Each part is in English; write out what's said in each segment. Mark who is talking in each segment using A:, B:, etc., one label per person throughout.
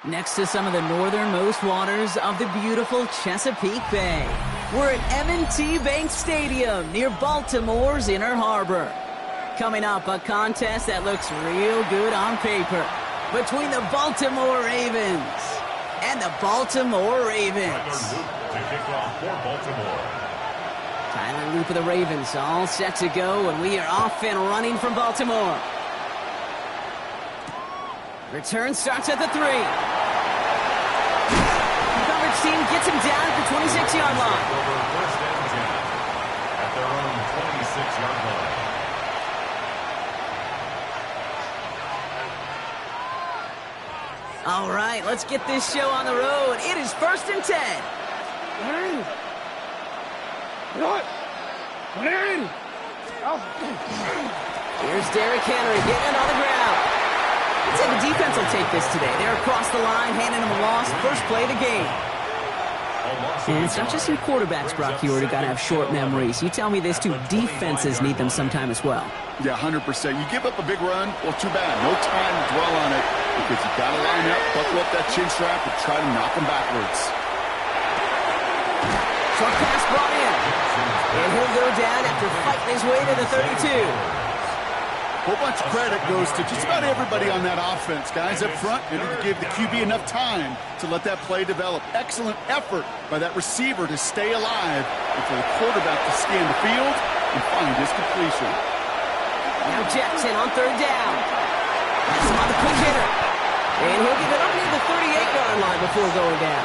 A: Next to some of the northernmost waters of the beautiful Chesapeake Bay, we're at M&T Bank Stadium near Baltimore's Inner Harbor. Coming up, a contest that looks real good on paper between the Baltimore Ravens and the Baltimore Ravens. Tyler Loop of the Ravens all set to go, and we are off and running from Baltimore. Return starts at the 3. Coverage team gets him down at the 26-yard line.
B: First and 10 at their own 26-yard line.
A: All right, let's get this show on the road. It is 1st and 10. Here's Derrick Henry getting it on the ground. I'd say the defense will take this today. They're across the line, handing him a loss. First play of the game. And it's not just your quarterbacks, Brock Huard, who got to have short memories. You tell me this too, defenses need them sometime as well.
C: Yeah, 100%. You give up a big run, well, too bad. No time to dwell on it because you got to line up, buckle up that chin strap, and try to knock them backwards.
A: Short pass brought in. And he'll go down after fighting his way to the 32.
C: Whole bunch of credit goes to just about everybody on that offense. Guys up front, able to give the QB enough time to let that play develop. Excellent effort by that receiver to stay alive and for the quarterback to scan the field and find his completion.
A: Now Jackson on 3rd down. That's him on the quick hitter. And he'll give it up near the 38-yard line before going down.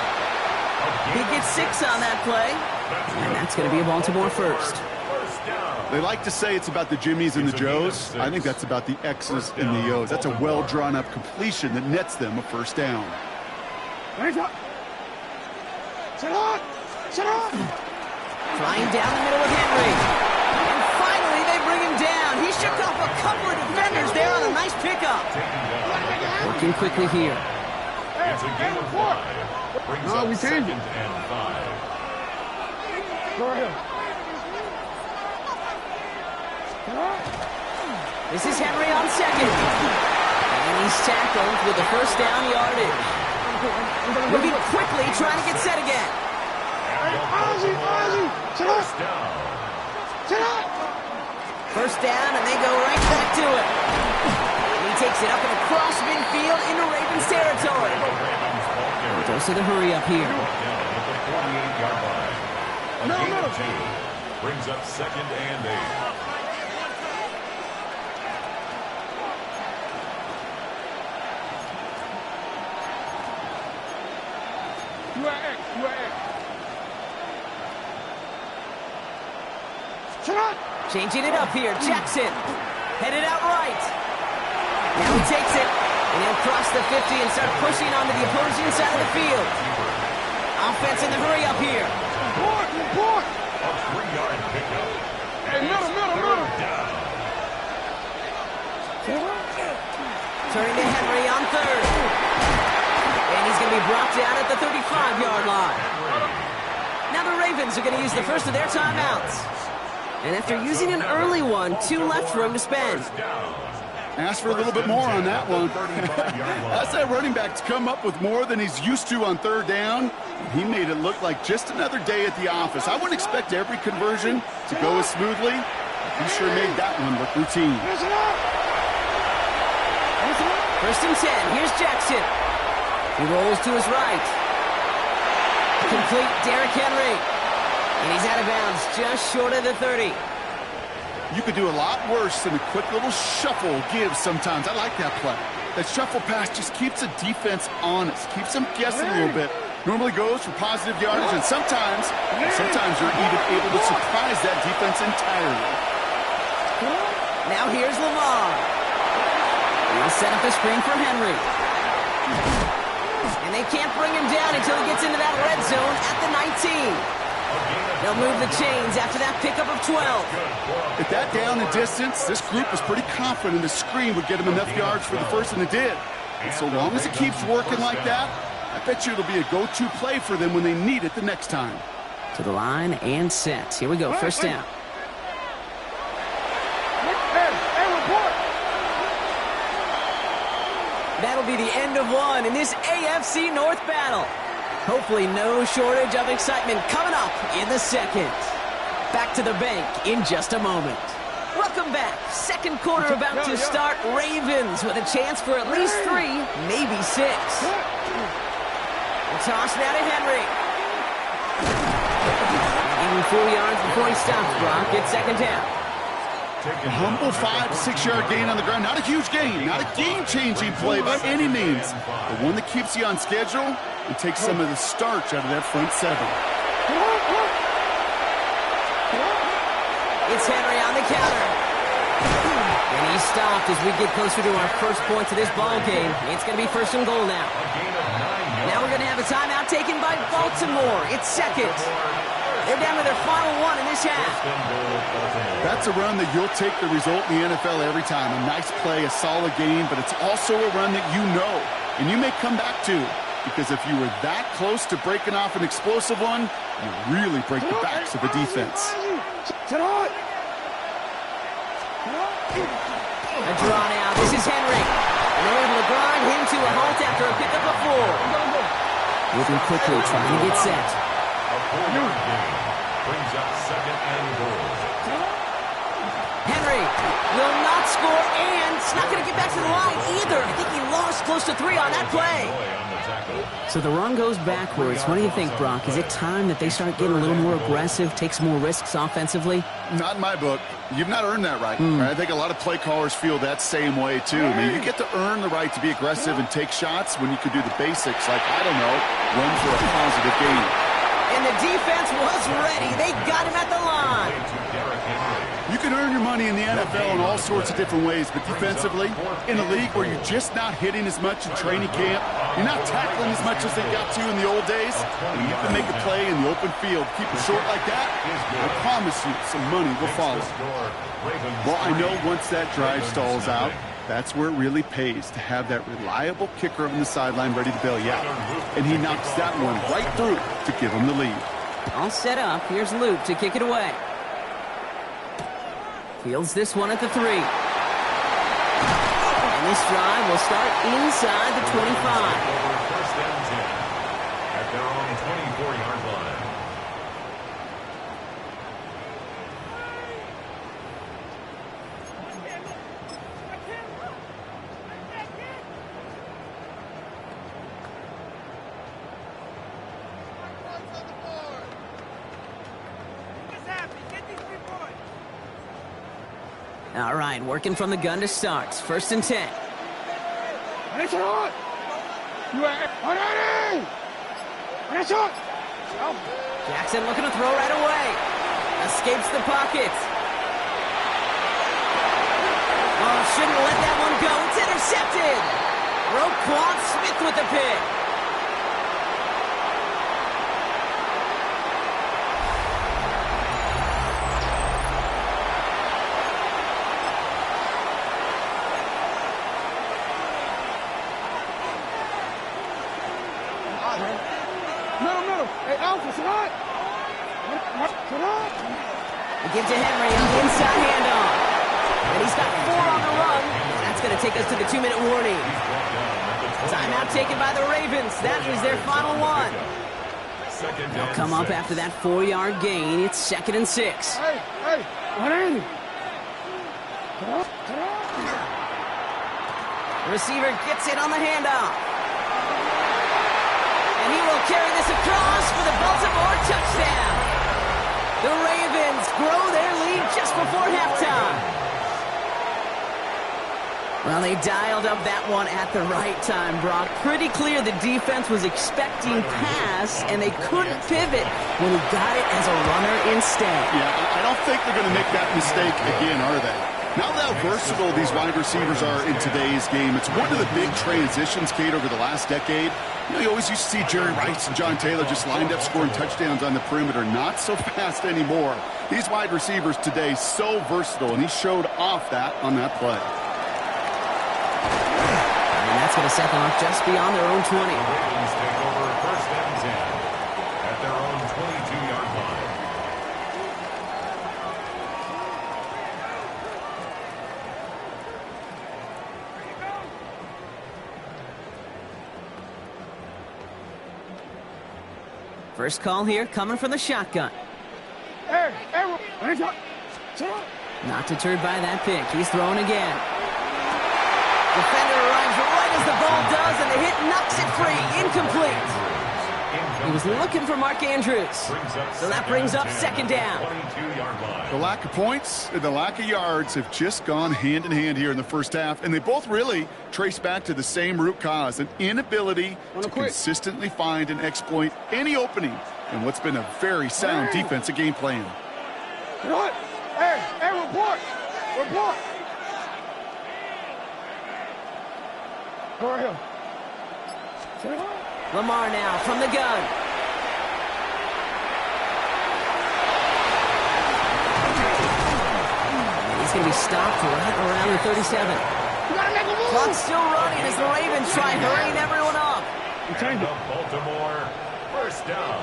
A: He gets 6 on that play. And that's going to be a Baltimore first.
C: They like to say it's about the Jimmies and the Joes. I think that's about the X's and the O's. That's a well-drawn-up completion that nets them a first down.
A: Flying down the middle of Henry. And finally, they bring him down. He shook off a couple of defenders there on a nice pickup. Working quickly here.
B: It's a game of 5. Brings up 2nd and 5.
D: Go ahead.
A: This is Henry on 2nd. And he's tackled with the first down yardage. Moving quickly, trying to get set again. First down, and they go right back to it. And he takes it up and across midfield into Ravens territory. Goes to the hurry up here.
B: No. Brings up 2nd and 8.
A: Changing it up here. Jackson headed out right. Now he takes it, and he'll cross the 50 and start pushing onto the opposing side of the field. Offense in the hurry up here.
B: A 3-yard pickup.
D: Hey, middle.
A: Turning to Henry on 3rd. And he's going to be brought down at the 35-yard line. Now the Ravens are going to use the first of their timeouts. And after using an early one, 2 left for him to spend.
C: Ask for a little bit more on that one. That's that running back to come up with more than he's used to on 3rd down. He made it look like just another day at the office. I wouldn't expect every conversion to go as smoothly. He sure made that one look routine.
A: 1st and 10. Here's Jackson. He rolls to his right. Complete Derrick Henry. And he's out of bounds just short of the 30.
C: You could do a lot worse than a quick little shuffle give sometimes. I like that play. That shuffle pass just keeps the defense honest, keeps them guessing a little bit. Normally goes for positive yardage, and sometimes you're even able to surprise that defense entirely.
A: Now here's Lamar. He'll set up the screen for Henry. And they can't bring him down until he gets into that red zone at the 19. They'll move the chains after that pickup of 12.
C: At that down and distance, this group was pretty confident the screen would get him enough yards for the first, and it did. And so long as it keeps working like that, I bet you it'll be a go-to play for them when they need it the next time.
A: To the line and set. Here we go, first down. That'll that'll be the end of one in this AFC North battle. Hopefully no shortage of excitement coming up in the second. Back to the bank in just a moment. Welcome back. Second quarter about to start. Ravens with a chance for at least 3, maybe 6. Toss now to Henry. Even 4 yards before he stops, Brock. It's second down.
C: A humble 5 to 6 yard gain on the ground. Not a huge gain. Not a game-changing play by any means. But one that keeps you on schedule and takes some of the starch out of that front 7.
A: It's Henry on the counter. And he's stopped as we get closer to our first points of this ball game. It's going to be first and goal now. Now we're going to have a timeout taken by Baltimore. It's second. They're down to their final 1 in this half.
C: That's a run that you'll take the result in the NFL every time. A nice play, a solid game, but it's also a run that you know and you may come back to, because if you were that close to breaking off an explosive one, you really break the backs of the defense.
A: A draw now. This is Henry. And they're able to grind him to a halt after a pickup of 4. Moving quickly, trying to get set.
B: A 4-yard gain brings up second and goal.
A: Henry will not score, and it's not going to get back to the line either. I think he lost close to 3 on that play. So the run goes backwards. What do you think, Brock? Is it time that they start getting a little more aggressive, take some more risks offensively?
C: Not in my book. You've not earned that right. I think a lot of play callers feel that same way, too. I mean, you get to earn the right to be aggressive and take shots when you could do the basics, like, I don't know, run for a positive gain.
A: And the defense was ready. They got him at the line.
C: You can earn your money in the NFL in all sorts of different ways, but defensively, in a league where you're just not hitting as much in training camp, you're not tackling as much as they got to in the old days, and you can make a play in the open field, keep it short like that, I promise you some money will follow. Well, I know once that drive stalls out, that's where it really pays to have that reliable kicker on the sideline ready to bail you out. And he knocks that one right through to give him the lead.
A: All set up. Here's Luke to kick it away. Fields this one at the 3. And this drive will start inside the 25.
B: First and 10 at their own 24-yard line.
A: All right, working from the gun to start. First and 10. Jackson looking to throw right away. Escapes the pocket. Oh, shouldn't let that one go. It's intercepted. Roquan Smith with the pick. He gives to Henry on the inside handoff. And he's got 4 on the run. That's going to take us to the 2-minute warning. Timeout taken by the Ravens. That is their final 1. They'll come up after that 4-yard gain. It's second and 6. The receiver gets it on the handoff. And he will carry this across for the Baltimore touchdown. The Ravens grow their lead just before halftime. Well, they dialed up that one at the right time, Brock. Pretty clear the defense was expecting pass, and they couldn't pivot when he got it as a runner instead.
C: Yeah, I don't think they're going to make that mistake again, are they? Now how versatile these wide receivers are in today's game. It's one of the big transitions, Kate, over the last decade. You know, you always used to see Jerry Rice and John Taylor just lined up scoring touchdowns on the perimeter. Not so fast anymore. These wide receivers today so versatile, and he showed off that on that play.
A: And that's going to set them up just beyond their own 20.
B: Ravens take over first and 10 at their own 22-yard line.
A: First call here coming from the shotgun. Not deterred by that pick. He's throwing again. Defender arrives right as the ball does, and the hit knocks it free. Incomplete. He was looking for Mark Andrews. So that brings up second down.
C: The lack of points and the lack of yards have just gone hand in hand here in the first half, and they both really trace back to the same root cause, an inability to consistently find and exploit any opening in what's been a very sound defensive game plan.
D: You know what? Hey, report! Report! Go right here.
A: Lamar now from the gun. He's going to be stopped right around the 37. Clock's still running as the Ravens try hurrying everyone up.
B: And Baltimore, first down.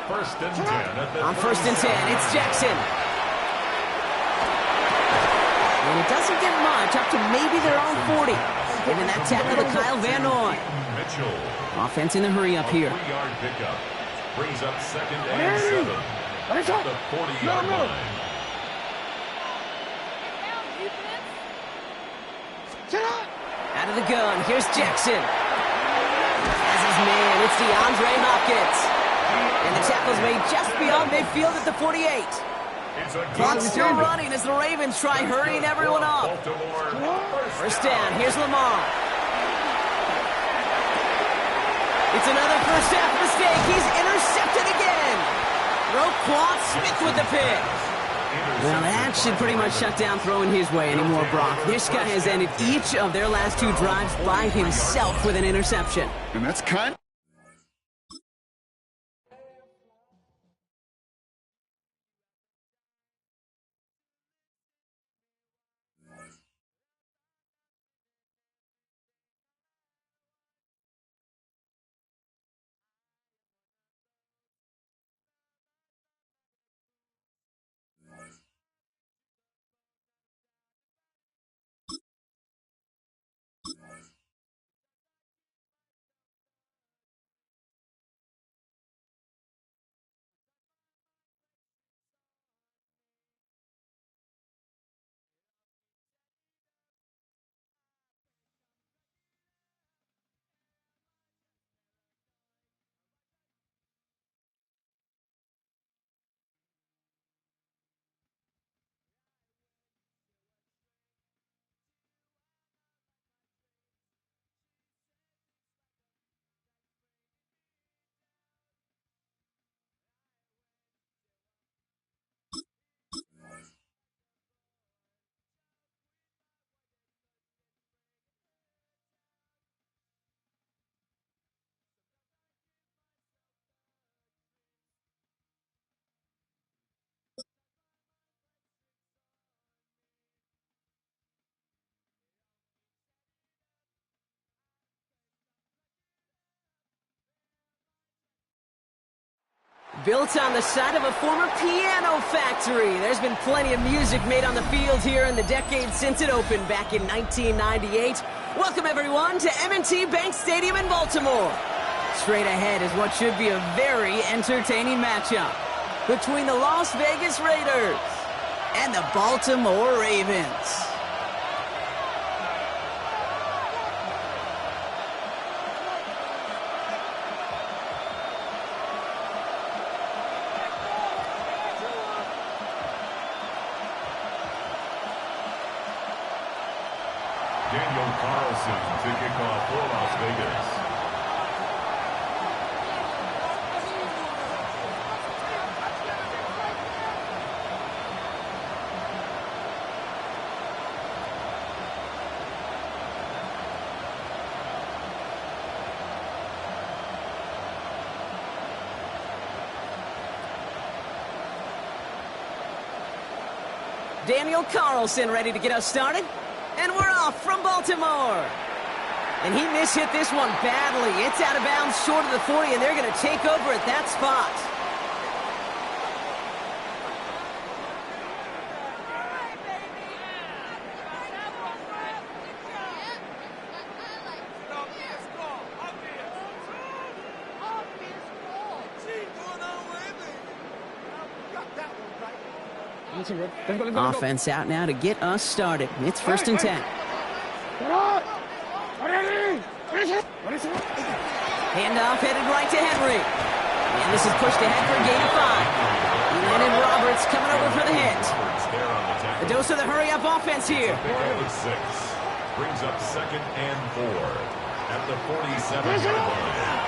B: First and 10.
A: On first and 10, it's Jackson. And it doesn't get much, up to maybe their own 40. Giving that tackle to Kyle Van Noy. Offense in a hurry up here.
B: 3-yard pickup. Brings up second and 7. At the 40-yard line.
A: Out of the gun, here's Jackson. As his man, it's DeAndre Hopkins. And the tackle's made just beyond midfield at the 48. Clock's still running as the Ravens try hurrying everyone up. First down, here's Lamar. It's another first half mistake. He's intercepted again. Roquan Smith with the pick. Well, that should pretty much shut down throwing his way anymore, Brock. This guy has ended each of their last 2 drives by himself with an interception.
C: And that's kind of...
A: Built on the side of a former piano factory. There's been plenty of music made on the field here in the decade since it opened back in 1998. Welcome, everyone, to M&T Bank Stadium in Baltimore. Straight ahead is what should be a very entertaining matchup between the Las Vegas Raiders and the Baltimore Ravens.
B: Daniel Carlson to kick off for Las Vegas.
A: Daniel Carlson ready to get us started. And we're off from Baltimore. And he mishit this one badly. It's out of bounds short of the 40, and they're going to take over at that spot. Offense out now to get us started. It's 1st and 10. Handoff headed right to Henry. And this is pushed ahead for a gain of 5. Landon Roberts coming over for the hit. The dose of the hurry-up offense here.
B: Brings up 2nd and 4 at the 47-yard line.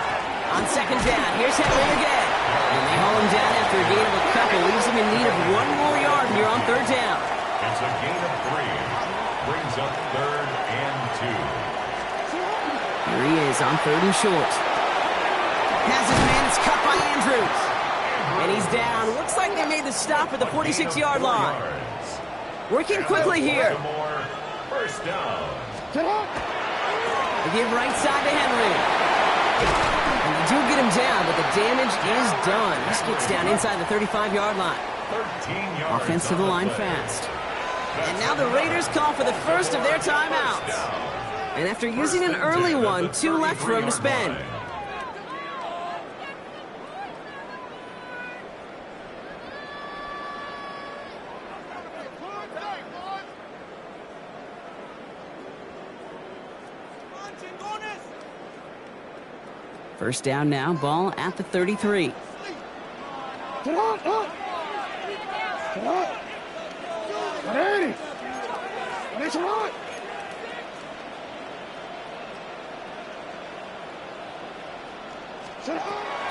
A: On 2nd down, here's Henry again. And they haul him down after a gain of a couple. Leaves him in need of 1 more yard here on 3rd down.
B: It's a gain of 3. Brings up 3rd and 2.
A: Here he is on 3rd and short. Has his man. It's cut by Andrews. And he's down. Looks like they made the stop at the 46-yard line. Working quickly here.
B: First down.
A: They give right side to Henry. And they do get him down, but the damage is done. This gets down inside the 35-yard line.
B: 13 yards.
A: Offense to the line fast. And now the Raiders call for the first of their timeouts. And after using an early one, 2 left for him to spend. First down now, ball at the 33.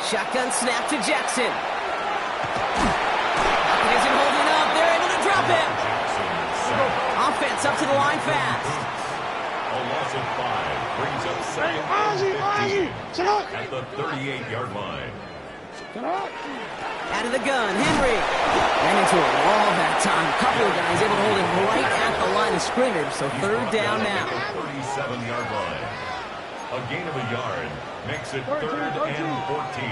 A: Shotgun snap to Jackson. He isn't holding up. They're able to drop him. Offense up to the line fast.
B: A loss of 5 brings up 2nd and 15 at the 38-yard line.
A: Out of the gun, Henry. Ran into a wall that time. A couple of guys able to hold him right at the line of scrimmage. So 3rd down now.
B: 37-yard line. A gain of a yard makes it 3rd and 14.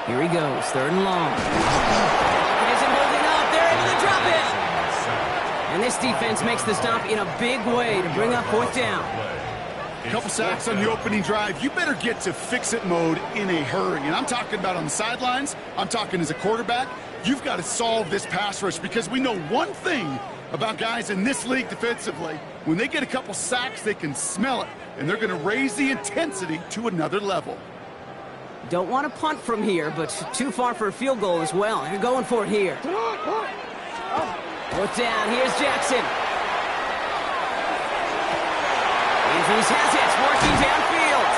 A: Here he goes, 3rd and long. He isn't holding up. They're able to drop it. And this defense makes the stop in a big way to bring up 4th down.
C: A couple sacks on the opening drive. You better get to fix-it mode in a hurry. And I'm talking about on the sidelines. I'm talking as a quarterback. You've got to solve this pass rush because we know one thing about guys in this league defensively. When they get a couple sacks, they can smell it. And they're going to raise the intensity to another level.
A: Don't want to punt from here, but too far for a field goal as well. They're going for it here. 4th down. Here's Jackson. Andrews has it. Working downfield.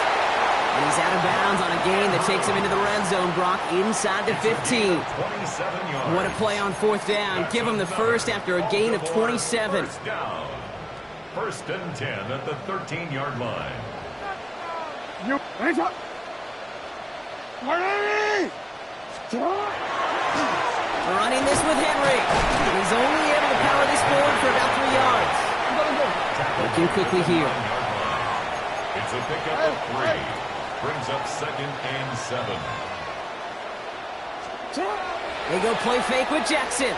A: And he's out of bounds on a gain that takes him into the red zone. Brock inside the 15. What a play on 4th down. Give him the first after a gain of 27.
B: 1st and 10 at the 13-yard line.
A: Running this with Henry. He's only able to power this forward for about 3 yards. Looking quickly here.
B: It's a pickup of 3. Brings up 2nd and 7.
A: They go play fake with Jackson.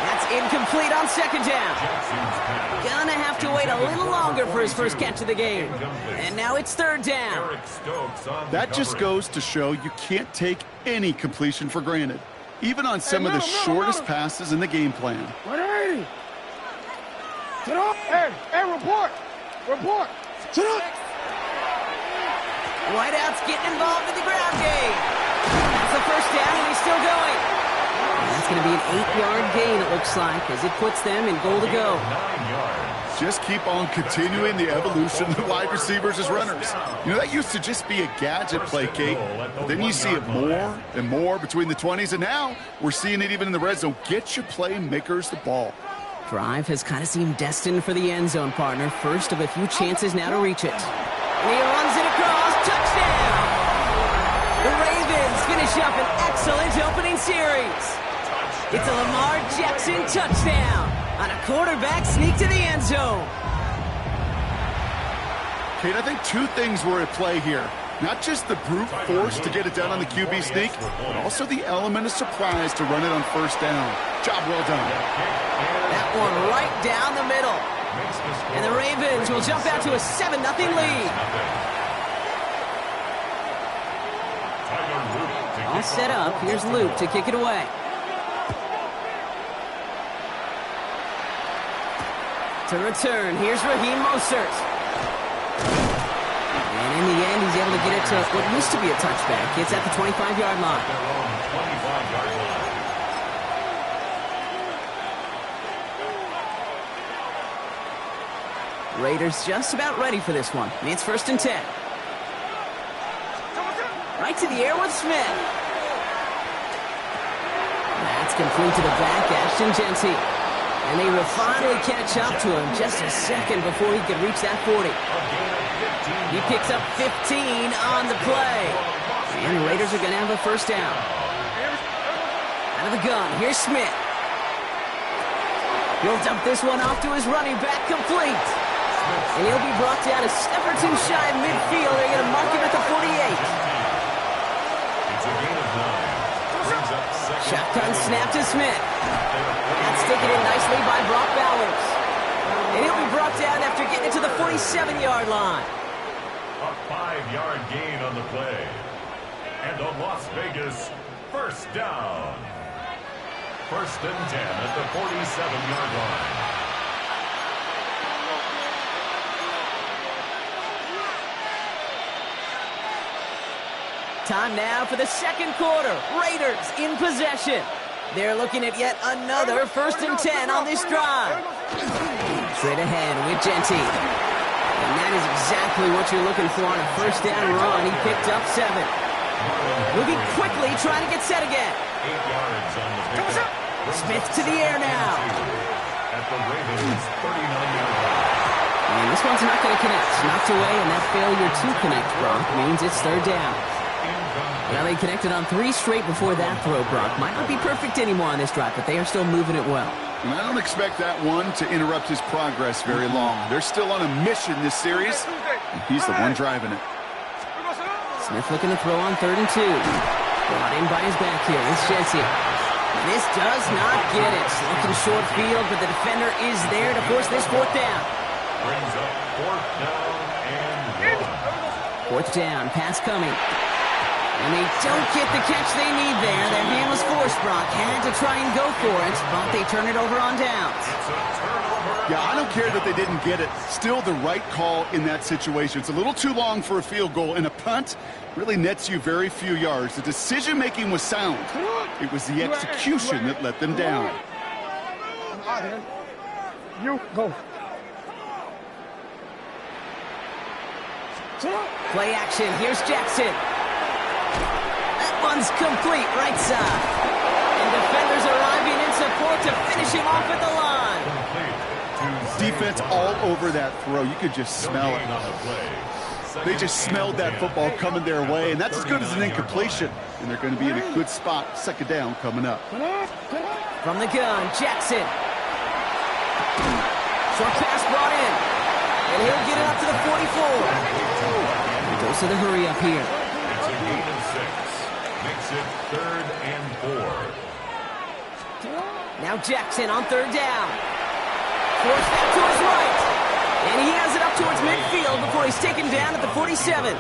A: That's incomplete on 2nd down. Gonna have to wait a little longer for his first catch of the game. And now it's 3rd down.
C: That just goes to show you can't take any completion for granted, even on some of the shortest passes in the game plan.
D: Hey, report! Report! Sit up!
A: Whiteout's getting involved in the ground game. That's the first down, and he's still going. And that's going to be an 8-yard gain, it looks like, as it puts them in goal to go.
B: 9 yards.
C: Just keep on continuing the evolution of the wide receivers as runners. You know, that used to just be a gadget play, Kate. But then you see it more and more between the 20s, and now we're seeing it even in the red zone. Get your playmakers the ball.
A: Drive has kind of seemed destined for the end zone, partner. First of a few chances now to reach it. And he runs it across. Touchdown! The Ravens finish up an excellent opening series. It's a Lamar Jackson touchdown on a quarterback sneak to the end zone.
C: Kate, I think 2 things were at play here. Not just the brute force to get it done on the QB sneak, but also the element of surprise to run it on 1st down. Job well done.
A: That one right down the middle. And the Ravens will jump out to a 7-0 lead. All set up. Here's Luke to kick it away. To return, here's Raheem Mostert. And in the end, he's able to get it to what used to be a touchback. It's at the 25-yard line.
B: Their own 25-yard line.
A: Raiders just about ready for this one. It's 1st and 10. Right to the air with Smith. That's complete to the back, Ashton Genty. And they will finally catch up to him just a second before he could reach that 40. He picks up 15 on the play. And the Raiders are going to have a first down. Out of the gun, here's Smith. He'll dump this one off to his running back, complete. And he'll be brought down a step or two shy of midfield. They're going to mark him at the 48.
B: It's a gain of 9. Brings up second.
A: Shotgun snap to Smith. That's taken in nicely by Brock Bowers. And he'll be brought down after getting it to the 47-yard line.
B: A 5-yard gain on the play. And a Las Vegas first down. 1st and 10 at the 47-yard line.
A: Time now for the second quarter. Raiders in possession. They're looking at yet another 1st and 10 on this drive. Straight ahead with Genty. And that is exactly what you're looking for on a first down run. He picked up 7. Moving quickly, trying to get set again.
B: 8 yards on the pickup.
A: Smith to the air now.
B: At the Ravens' 39-yard line.
A: And this one's not going to connect. Knocked away, and that failure to connect, Brock, means it's 3rd down. Well, they connected on 3 straight before that throw, Brock. Might not be perfect anymore on this drive, but they are still moving it well.
C: And I don't expect that one to interrupt his progress very long. They're still on a mission this series, and he's the one driving it.
A: Smith looking to throw on 3rd and 2. Brought in by his back here. It's Genty. This does not get it. Looking short field, but the defender is there to force this 4th down.
B: Brings up 4th down and 1.
A: 4th down, pass coming. And they don't get the catch they need there. That man was forced, Brock. Had to try and go for it, but they turn it over on downs.
C: Yeah, I don't care that they didn't get it. Still the right call in that situation. It's a little too long for a field goal, and a punt really nets you very few yards. The decision-making was sound. It was the execution that let them down.
D: You go.
A: Play action. Here's Jackson. That one's complete right side. And defenders arriving in support to finish him off at the line.
C: Defense all over that throw. You could just smell it. They just smelled that football coming their way, and that's as good as an incompletion. And they're going to be in a good spot. 2nd down coming up.
A: From the gun, Jackson. Short pass brought in. And he'll get it up to the 44. He goes to the hurry up here.
B: It's a gain of 6. Makes it 3rd and 4.
A: Now Jackson on 3rd down. Forced back to his right. And he has it up towards midfield before he's taken down at the 47.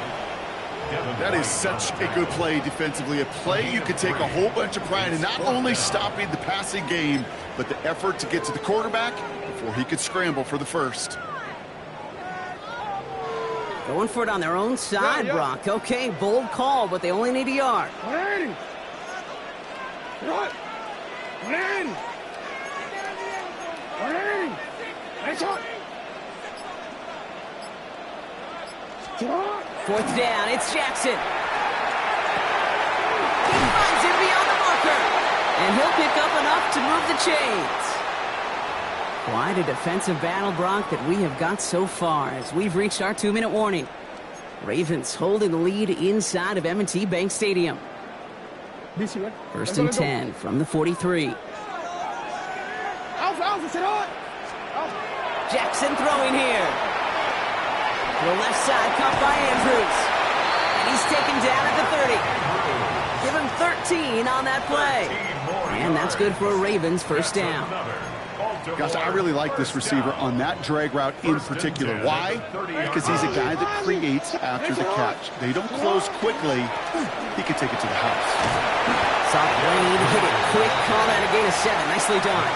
C: That is such a good play defensively. A play you could take a whole bunch of pride in, not only stopping the passing game, but the effort to get to the quarterback before he could scramble for the first.
A: Going for it on their own side, Brock. Okay, bold call, but they only need a yard. Fourth down, it's Jackson. He finds him beyond the marker. And he'll pick up enough to move the chains. Quite a defensive battle, Brock, that we have got so far as we've reached our 2-minute warning. Ravens holding the lead inside of M&T Bank Stadium. 1st and 10 from the 43. Jackson throwing here. To the left side, caught by Andrews. And he's taken down at the 30. Give him 13 on that play. And that's good for a Ravens first down.
C: Gosh, I really like this receiver on that drag route in particular. Why? Because he's a guy that creates after the catch. They don't close quickly. He can take it to the house.
A: Soft lane, hit it quick, call out a gain of 7. Nicely done.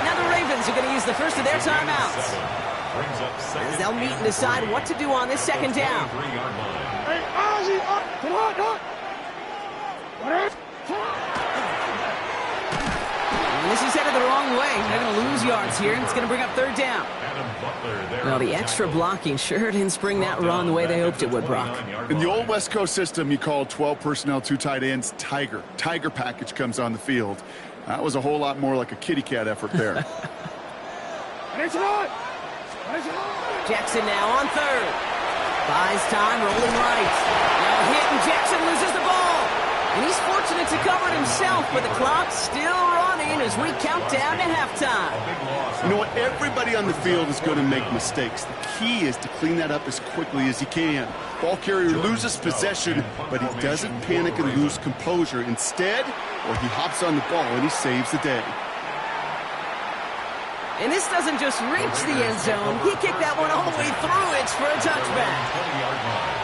A: Now the Ravens are going to use the first of their timeouts, as they'll meet and decide what to do on this second down.
D: Hey, Ozzy, come on, come on.
A: And this is headed the wrong way. They're going to lose yards here, and it's going to bring up third down. Well, the extra blocking sure didn't spring that run the way they hoped it would, Brock.
C: In the old West Coast system, you call 12 personnel, 2 tight ends, Tiger. Tiger package comes on the field. That was a whole lot more like a kitty cat effort there.
A: Jackson now on third. Buys time, rolling right. Now a hit, and Jackson loses the ball. And he's fortunate to cover it himself, but the clock's still running as we count down to halftime.
C: You know what? Everybody on the field is going to make mistakes. The key is to clean that up as quickly as you can. Ball carrier loses possession, but he doesn't panic and lose composure. Instead, he hops on the ball and he saves the day.
A: And this doesn't just reach the end zone. He kicked that one all the way through. It's for a touchback.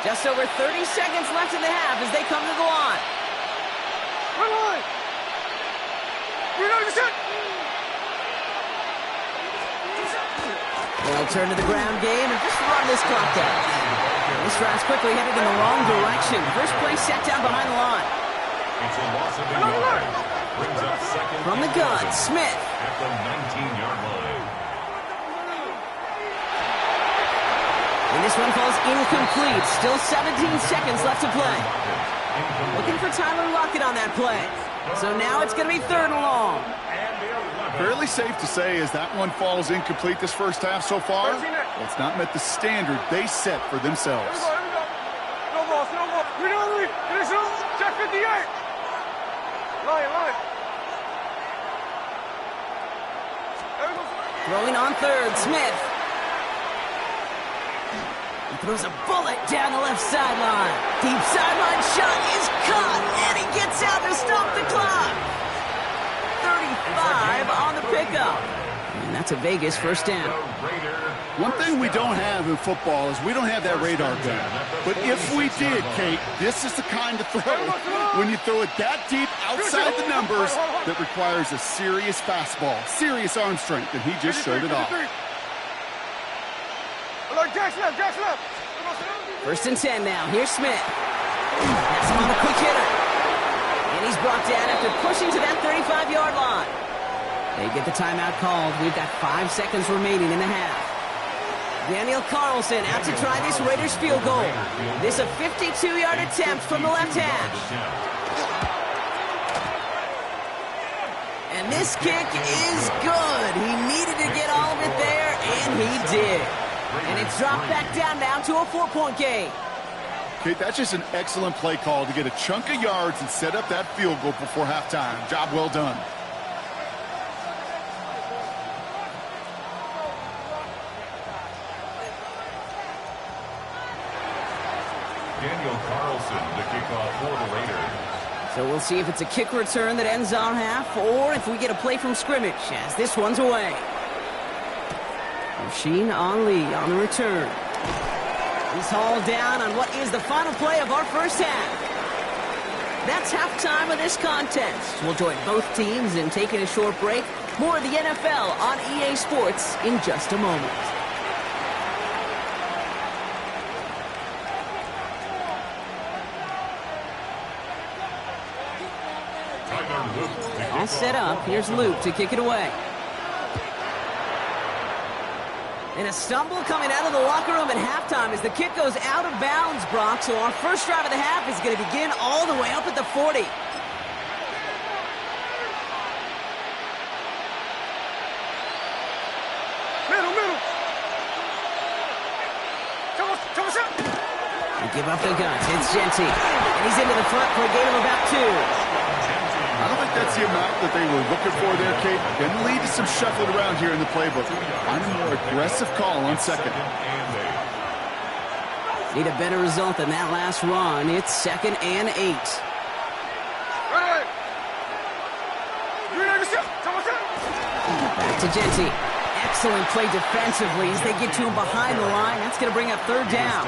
A: Just over 30 seconds left in the half as they come to the line.
D: Come on.
A: They'll turn to the ground game and just run this clock down. This drive's quickly headed in the wrong direction. First play set down behind the line.
B: It's a loss of a yard. Brings up second.
A: From the gun, Smith.
B: At the 19-yard line.
A: And this one falls incomplete. Still 17 seconds left to play. Looking for Tyler Lockett on that play. So now it's going to be third and long.
C: Fairly safe to say as that one falls incomplete this first half so far, it's not met the standard they set for themselves.
D: No loss, no loss. You know what? Finish up. Check 58. Line.
A: Throwing on third, Smith. He throws a bullet down the left sideline. Deep sideline shot is caught, and he gets out to stop the clock. 35 on the pickup. And that's a Vegas first down.
C: One thing we don't have in football is we don't have that radar gun. But if we did, Kate, this is the kind of throw, when you throw it that deep outside the numbers, that requires a serious fastball, serious arm strength, and he just showed it off.
A: First and 10 now. Here's Smith. That's him on the quick hitter. And he's brought down after pushing to that 35-yard line. They get the timeout called. We've got 5 seconds remaining in the half. Daniel Carlson out to try this Raiders field goal. This a 52-yard attempt from the left hash. And this kick is good. He needed to get all of it there, and he did. And it's dropped back down now to a 4-point game.
C: Kate, that's just an excellent play call to get a chunk of yards and set up that field goal before halftime. Job well done.
B: Daniel Carlson to kick off for the Raiders.
A: So we'll see if it's a kick return that ends our half or if we get a play from scrimmage as this one's away. Rasheen Ali on the return. He's hauled down on what is the final play of our first half. That's halftime of this contest. We'll join both teams in taking a short break. More of the NFL on EA Sports in just a moment. All set up. Here's Luke to kick it away. And a stumble coming out of the locker room at halftime as the kick goes out of bounds, Brock. So our first drive of the half is going to begin all the way up at the 40.
D: Middle.
A: They give up the guns. It's Genty. And he's into the front for a gain of about 2.
C: I don't think that's the amount that they were looking for there, Kate. Going to lead to some shuffling around here in the playbook. Find a more aggressive call on second.
A: Need a better result than that last run. It's 2nd and 8. Back to Genty. Excellent play defensively as they get to him behind the line. That's going to bring up 3rd down.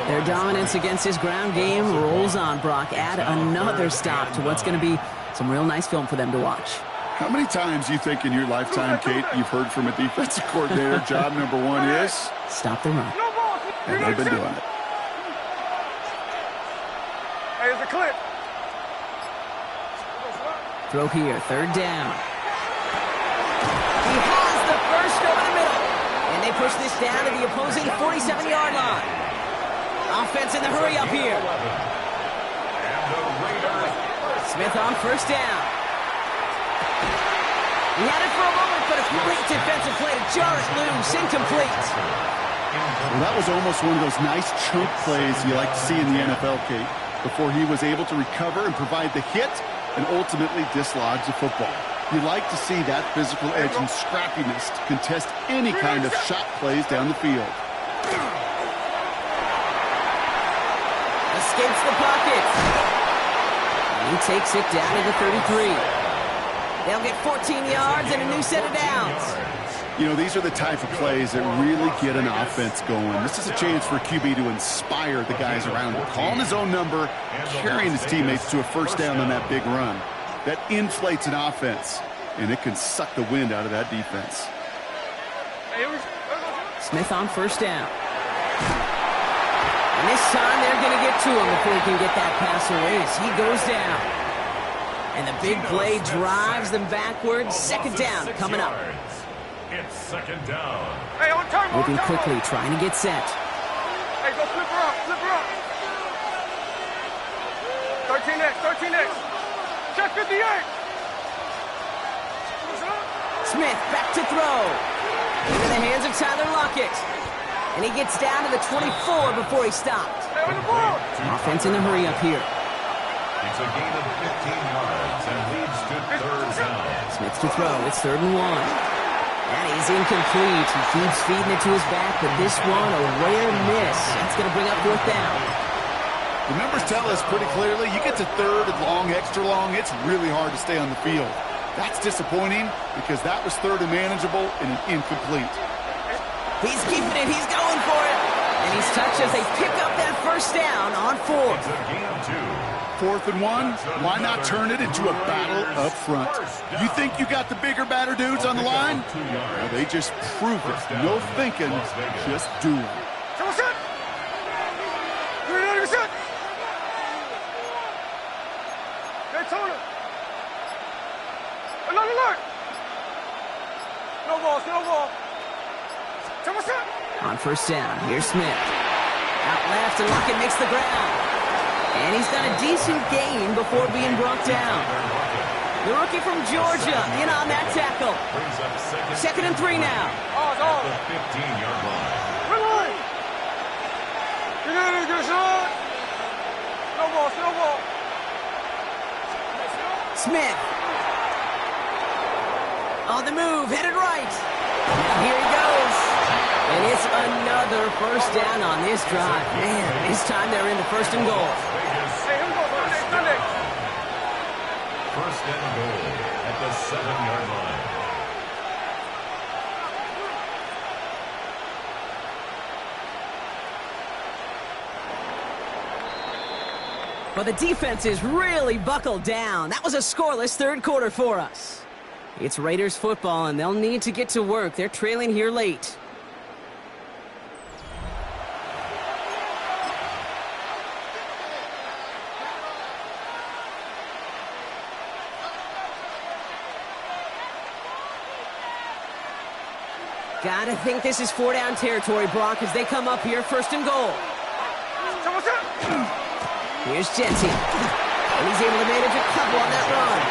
A: Their dominance against his ground game rolls on, Brock. Add another stop to what's going to be some real nice film for them to watch.
C: How many times do you think in your lifetime, Kate, you've heard from a defensive coordinator, job number 1 is?
A: Stop the run.
C: And they've been doing it.
D: Hey, it's a clip.
A: Throw here, 3rd down. He has the first over the middle. And they push this down to the opposing 47-yard line. Offense in the hurry up here. Smith on 1st down. He had it for a moment, but a great defensive play to jar it loose. Incomplete.
C: Well, that was almost one of those nice chunk plays you like to see in the NFL, Kate, before he was able to recover and provide the hit and ultimately dislodge the football. You like to see that physical edge and scrappiness to contest any kind of shot plays down the field.
A: Escapes the pocket. And he takes it down to the 33. They'll get 14 yards and a new set of downs.
C: You know, these are the type of plays that really get an offense going. This is a chance for a QB to inspire the guys around him. Calling his own number, carrying his teammates to a 1st down on that big run. That inflates an offense, and it can suck the wind out of that defense.
A: Smith on 1st down. And this time they're going to get to him before he can get that pass away as he goes down. And the big play drives them backwards. 2nd down coming up.
B: It's 2nd down.
D: Hey, on time,
A: Moving quickly, trying to get set.
D: Hey, go flip her up, flip her up. 13X, 13X. Check 58.
A: Smith back to throw. Into the hands of Tyler Lockett. And he gets down to the 24 before he stopped.
D: Hey, on the ball.
A: Offense in the hurry up here.
B: It's a gain of 15 yards and leads to 3rd down.
A: Smith to throw. It's 3rd and 1. And he's incomplete. He keeps feeding it to his back, but this one, a rare miss. That's going to bring up 4th down.
C: The numbers tell us pretty clearly, you get to 3rd and long, extra long, it's really hard to stay on the field. That's disappointing because that was 3rd and manageable and an incomplete.
A: He's keeping it. He's going for it. And he's touched as they pick up that 1st down on 4th.
B: It's a gain of 2.
C: 4th and 1, why not turn it into a battle up front? You think you got the bigger, badder dudes on the line? Well, they just prove it. No thinking, just doing.
D: What's up? You're set. Daytona. Alert, alert. No ball, no ball. What's up?
A: On 1st down, here's Smith. Out left, and Lockett makes the ground. And he's done a decent gain before being brought down. The rookie from Georgia in on that tackle. 2nd and 3 now.
B: The 15-yard line.
D: Run. You got a good shot. Snowball, snowball.
A: Smith. On the move, headed right. Now here he goes. And it's another 1st down on this drive. Man, this time they're in the 1st and goal.
D: Hey, here we go. Sunday.
B: 1st and goal at the 7-yard line.
A: Well, the defense is really buckled down. That was a scoreless 3rd quarter for us. It's Raiders football, and they'll need to get to work. They're trailing here late. Gotta think this is 4-down territory, Brock, as they come up here 1st and goal. Here's Genty. And he's able to manage a couple on that run.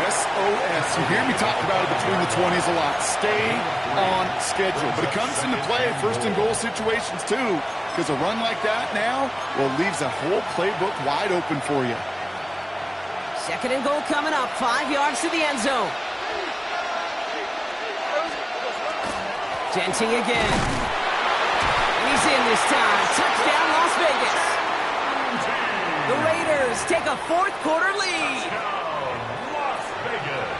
C: SOS. You hear me talk about it between the 20s a lot. Stay on schedule. But it comes into play in 1st and goal situations too. Because a run like that now, well, leaves a whole playbook wide open for you.
A: 2nd and goal coming up. 5 yards to the end zone. Genty again. And He's in this time. Touchdown, Las Vegas. The Raiders take a fourth-quarter lead.
B: Las Vegas.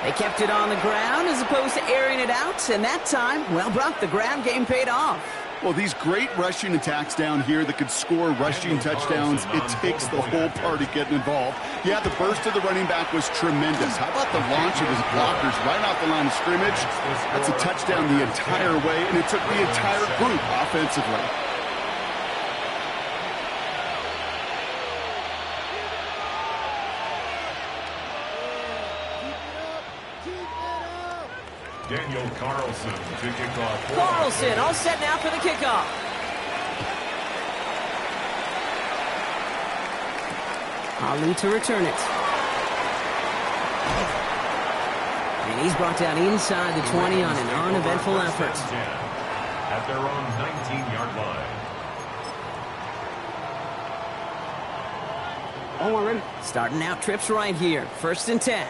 A: They kept it on the ground as opposed to airing it out, and that time, well, Brock, the ground game paid off.
C: Well, these great rushing attacks down here that could score rushing touchdowns, it takes the whole party getting involved. Yeah, the burst of the running back was tremendous. How about the launch of his blockers right off the line of scrimmage? That's a touchdown the entire way, and it took the entire group offensively.
B: Daniel Carlson to kick off.
A: Carlson all set now for the kickoff. Ali to return it. And he's brought down inside the 20 on an uneventful effort.
B: At their own 19-yard line.
D: Oh, ready?
A: Starting out trips right here. 1st and 10.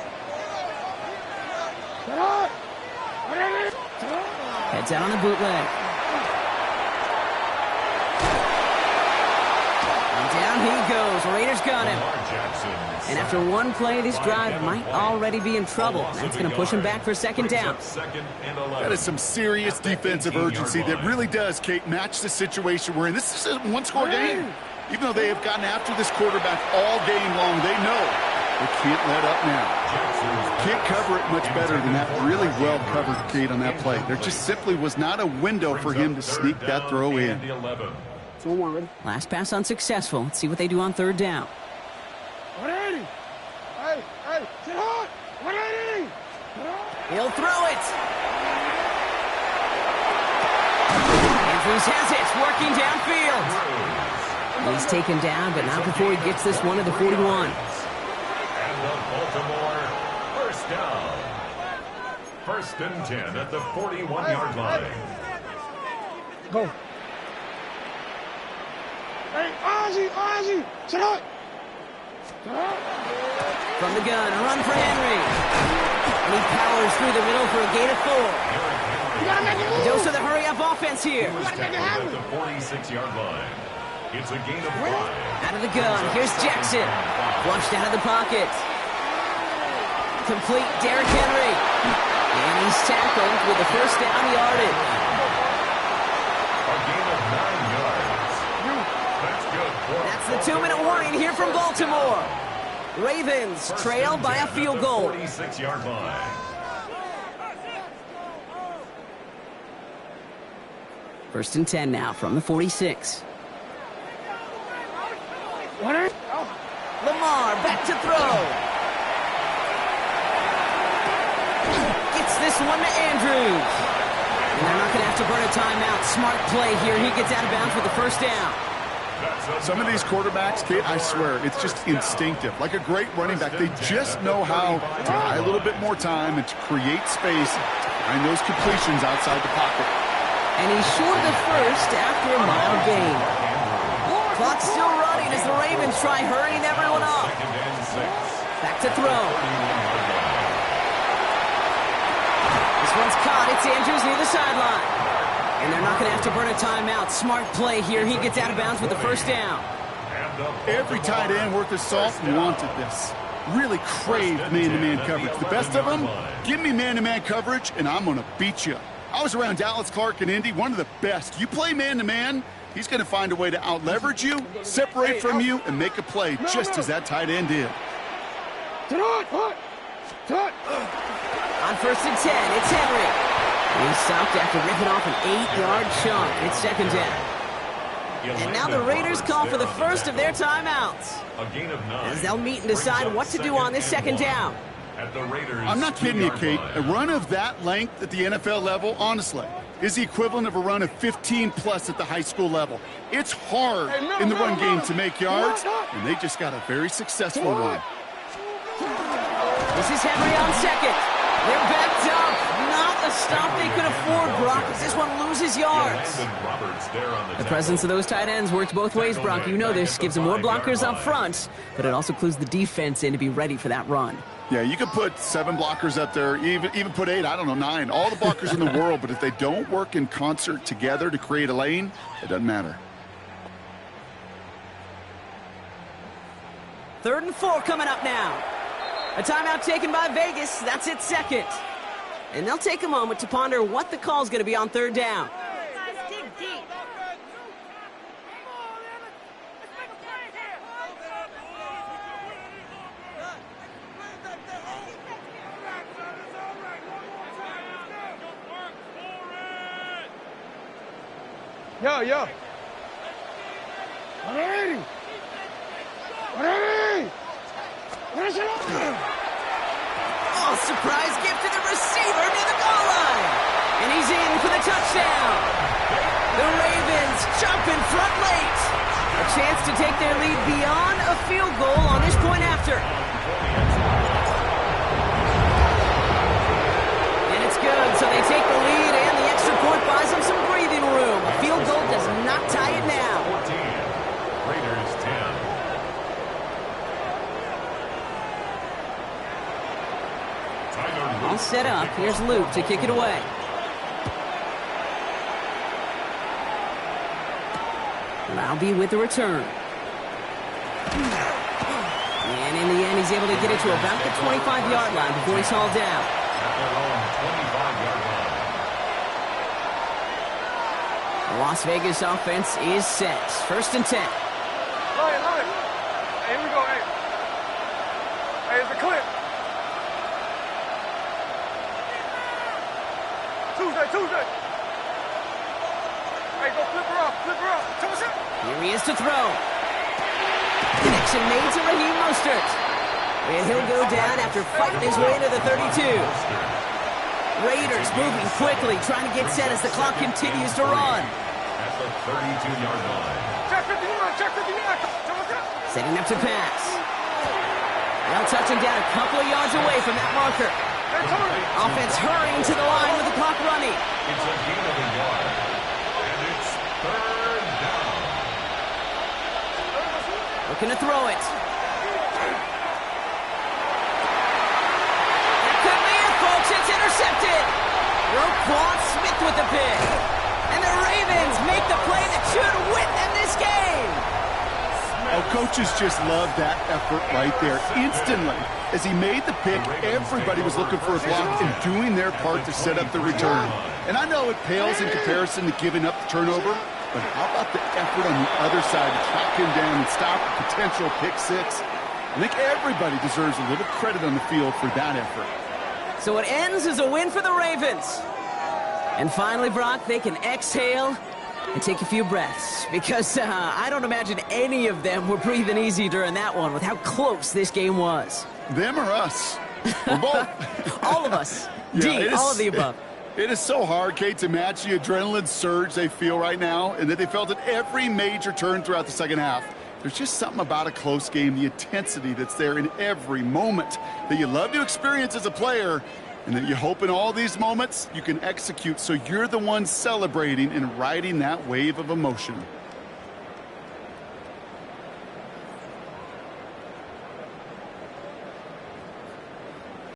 A: Heads out on the bootleg. And down he goes. Raiders got him. And after one play, this drive might already be in trouble. That's going to push him back for 2nd down.
C: That is some serious defensive urgency that really does, Kate, match the situation we're in. This is a one-score game. Even though they have gotten after this quarterback all game long, they know they can't let up now. Can't cover it much better than that. Really well covered, Kate, on that play. There just simply was not a window for him to sneak that throw in.
A: Last pass unsuccessful. Let's see what they do on 3rd down. He'll throw it. Andrews has it, working downfield. He's taken down, but not before he gets this one to the 41.
B: And the Baltimore first down. 1st and 10 at the 41-yard line.
D: Go. Hey, Ozzy, sit up.
A: From the gun, a run for Henry. And he powers through the middle for a gain of 4.
D: You gotta make it move.
A: Dose of the hurry-up offense here.
B: He was tackled at the 46-yard line. It's a gain of 5.
A: Out of the gun, here's Jackson. Flushed out of the pocket. Complete Derrick Henry. And he's tackled with the 1st down yardage.
B: A gain of 9 yards. That's good.
A: That's the 2-minute warning here from Baltimore. Ravens trail by a field goal.
B: 46-yard line.
A: First and 10 now from the 46. Lamar back to throw. Gets this one to Andrews. And they're not going to have to burn a timeout. Smart play here. He gets out of bounds with the 1st down.
C: Some of these quarterbacks, Kate, I swear, it's just instinctive. Like a great running back, they just know how to buy a little bit more time and to create space to find those completions outside the pocket.
A: And he's short of the 1st after a mile gain. Clock's still running as the Ravens try hurrying everyone up. Back to throw. This one's caught. It's Andrews near the sideline. And they're not going to have to burn a timeout. Smart play here. He gets out of bounds with the 1st down.
C: Every tight end worth his salt wanted this. Really craved man-to-man coverage. The best of them, give me man-to-man coverage, and I'm going to beat you. I was around Dallas Clark and Indy, one of the best. You play man-to-man, he's going to find a way to out-leverage you, separate from you, and make a play just as that tight end did.
A: On 1st and 10, it's Henry. He's stopped after ripping off an 8-yard chunk. It's 2nd down. And now the Raiders call for the 1st of their timeouts, as they'll meet and decide what to do on this 2nd down.
C: I'm not kidding you, Kate. A run of that length at the NFL level, honestly, is the equivalent of a run of 15-plus at the high school level. It's hard in the run game to make yards, and they just got a very successful one.
A: This is Henry on 2nd. They're backed up. Not the stop they could afford, Brock, as this one loses yards. The presence of those tight ends works both ways, Brock. You know this. Gives them more blockers up front, but it also clues the defense in to be ready for that run.
C: Yeah, you could put 7 blockers up there, even put 8, I don't know, 9. All the blockers in the world, but if they don't work in concert together to create a lane, it doesn't matter.
A: 3rd and 4 coming up now. A timeout taken by Vegas. That's its second. And they'll take a moment to ponder what the call's going to be on 3rd down.
D: Yo. Ready.
A: Oh, surprise gift to the receiver near the goal line. And he's in for the touchdown. The Ravens jump in front late. A chance to take their lead beyond a field goal on this point after. And it's good, so they take the lead, and the extra point buys them some breathing room. A field goal does not tie it now.
B: 14, Raiders 10.
A: All set up. Here's Luke to kick it away. Albie with the return. And in the end, he's able to get it to about the 25-yard line before he's hauled down.
B: At their own 25-yard line.
A: The Las Vegas offense is set. 1st and 10.
D: Line. Hey, here we go, hey. Hey, it's a clip. Tuesday. Hey, go flip her off.
A: Here he is to throw. Connection made to Raheem Mostert. And he'll go down after fighting his way to the 32. Raiders moving quickly, trying to get set as the clock continues to run.
B: At the 32-yard line.
D: Check 59.
A: Setting up to pass. They'll touch him down a couple of yards away from that marker. Offense hurrying to the line with the clock running.
B: It's a gain of a yard. And it's 3rd down.
A: Looking to throw it. That could be it, folks. It's intercepted. Roquan Smith with the pick. And the Ravens make the play that should win them this game.
C: Oh, coaches just love that effort right there. Instantly, as he made the pick, everybody was looking for a block and doing their part to set up the return. And I know it pales in comparison to giving up the turnover, but how about the effort on the other side to track him down and stop a potential pick six? I think everybody deserves a little credit on the field for that effort.
A: So it ends as a win for the Ravens. And finally, Brock, they can exhale and take a few breaths, because I don't imagine any of them were breathing easy during that one with how close this game was.
C: Them or us? We're both.
A: All of us.
C: Yeah,
A: all of the above.
C: It is so hard, Kate, to match the adrenaline surge they feel right now and that they felt at every major turn throughout the second half. There's just something about a close game, the intensity that's there in every moment that you love to experience as a player, and that you hope in all these moments you can execute so you're the one celebrating and riding that wave of emotion.